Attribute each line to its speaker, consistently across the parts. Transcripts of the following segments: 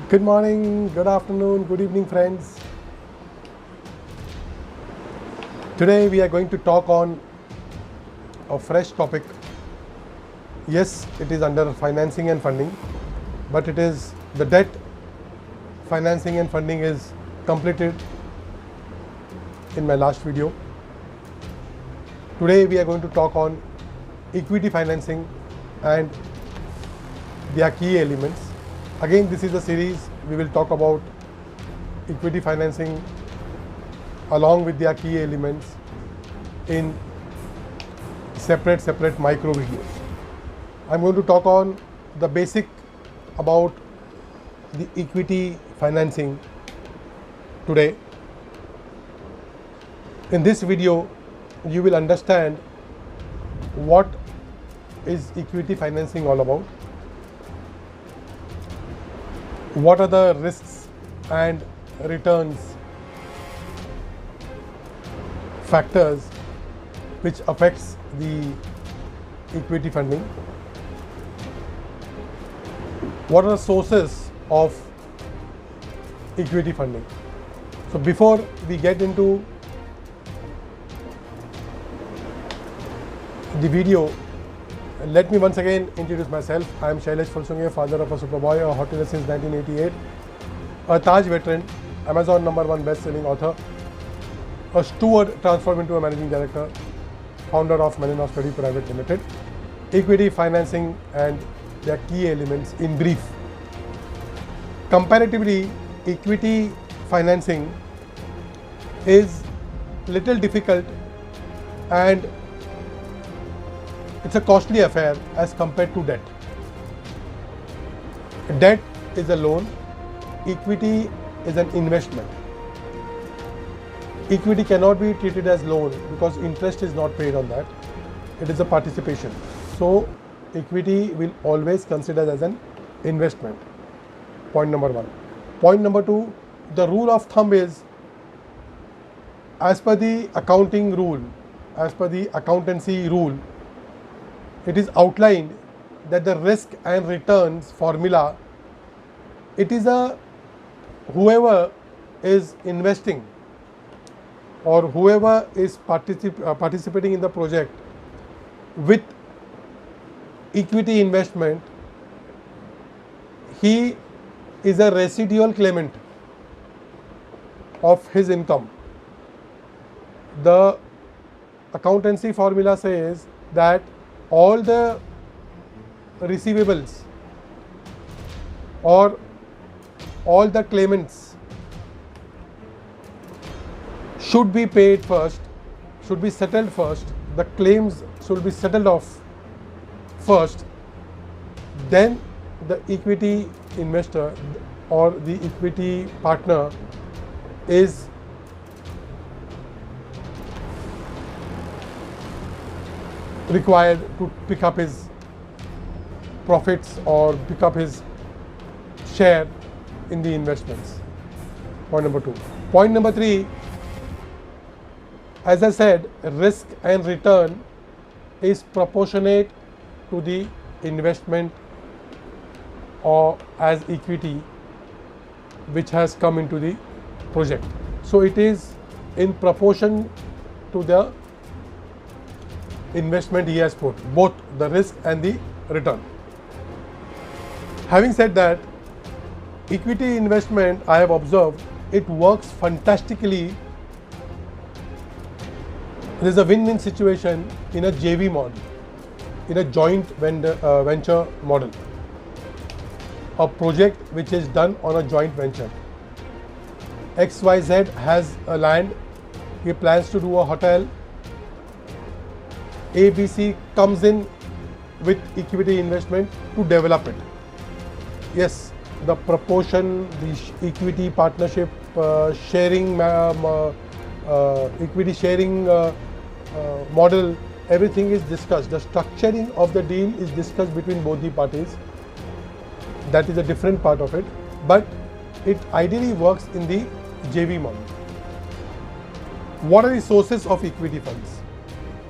Speaker 1: Good morning, good afternoon, good evening, friends. Today we are going to talk on a fresh topic. Yes, it is under financing and funding, but it is the debt financing and funding is completed in my last video. Today we are going to talk on equity financing and their key elements. Again, this is a series. We will talk about equity financing along with their key elements in separate micro videos. I'm going to talk on the basic about the equity financing today. In this video, you will understand what is equity financing all about, what are the risks and returns factors which affects the equity funding, what are the sources of equity funding. So before we get into the video, let me once again introduce myself. I am Shailesh Fulsunge, father of a superboy, a hotelier since 1988, a Taj veteran, Amazon #1 best-selling author, a steward transformed into a managing director, founder of Melinoff Study Private Limited. Equity financing and their key elements in brief. Comparatively, equity financing is little difficult and it's a costly affair as compared to debt. Debt is a loan, equity is an investment. Equity cannot be treated as loan because interest is not paid on that. It is a participation. So equity will always consider as an investment. Point number one. Point number two, the rule of thumb is, as per the accounting rule, as per the accountancy rule, it is outlined that the risk and returns formula, it is a whoever is investing or whoever is participating in the project with equity investment, he is a residual claimant of his income. The accountancy formula says that all the receivables or all the claimants should be paid first, should be settled first, the claims should be settled off first, then the equity investor or the equity partner is required to pick up his profits or pick up his share in the investments. Point number two. Point number three, as I said, risk and return is proportionate to the investment or as equity which has come into the project. So it is in proportion to the investment he has put, both the risk and the return. Having said that, equity investment, I have observed, it works fantastically. There is a win-win situation in a JV model, in a joint venture model, a project which is done on a joint venture. XYZ has a land, he plans to do a hotel. ABC comes in with equity investment to develop it. Yes, the proportion, the equity partnership sharing, equity sharing model, everything is discussed. The structuring of the deal is discussed between both the parties. That is a different part of it, but it ideally works in the JV model. What are the sources of equity funds?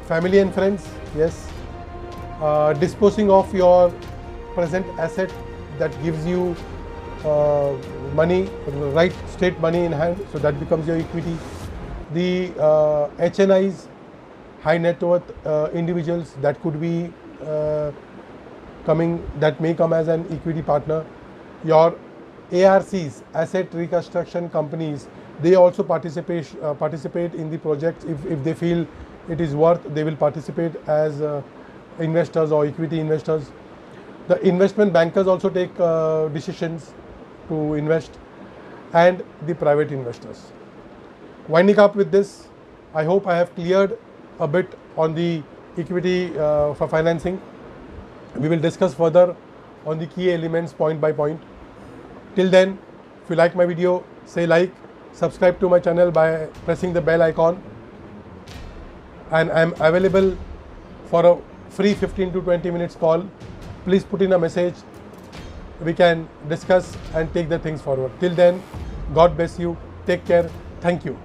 Speaker 1: Family and friends, yes. Disposing of your present asset that gives you money, right state money in hand, so that becomes your equity. The HNIs, high net worth individuals, that could be that may come as an equity partner. Your ARCs, asset reconstruction companies, they also participate in the projects. If they feel it is worth, they will participate as investors or equity investors. The investment bankers also take decisions to invest, and the private investors. Winding up with this, I hope I have cleared a bit on the equity for financing. We will discuss further on the key elements point by point. Till then, if you like my video, say like, subscribe to my channel by pressing the bell icon, and I am available for a free 15 to 20 minutes call. Please put in a message. We can discuss and take the things forward. Till then, God bless you. Take care. Thank you.